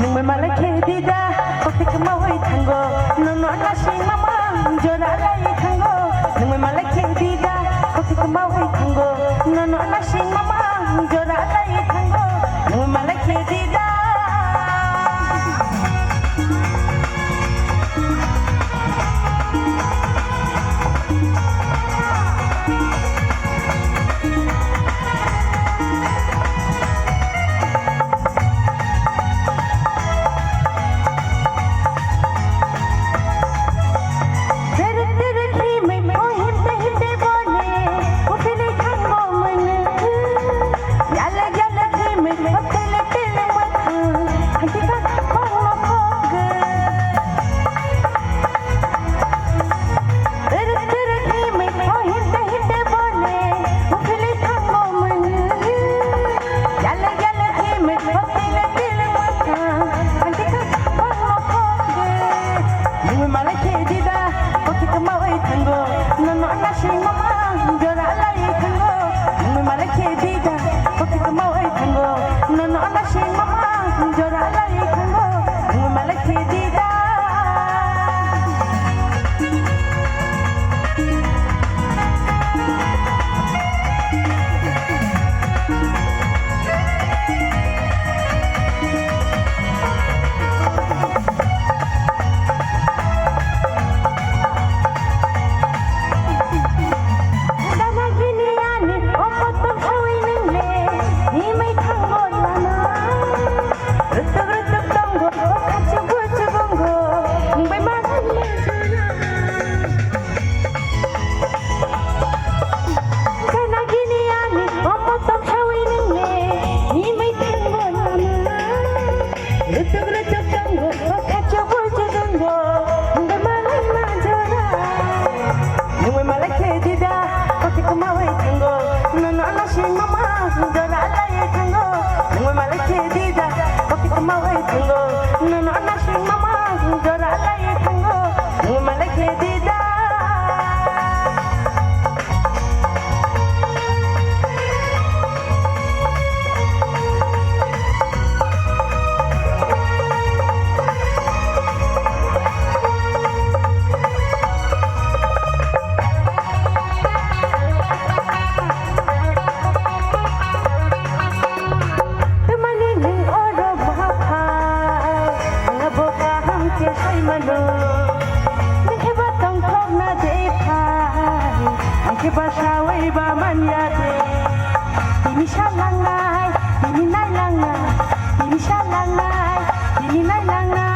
nung malah kedida kopi kemawai tanggo nono nasi mama jora lai tanggo nung malah kedida kopi kemawai tanggo nono nasi mama jora lai tanggo nung malah kedida Basaway ba man yate Tini siya lang ay Tini nay lang ay Tini siya lang ay Tini nay lang ay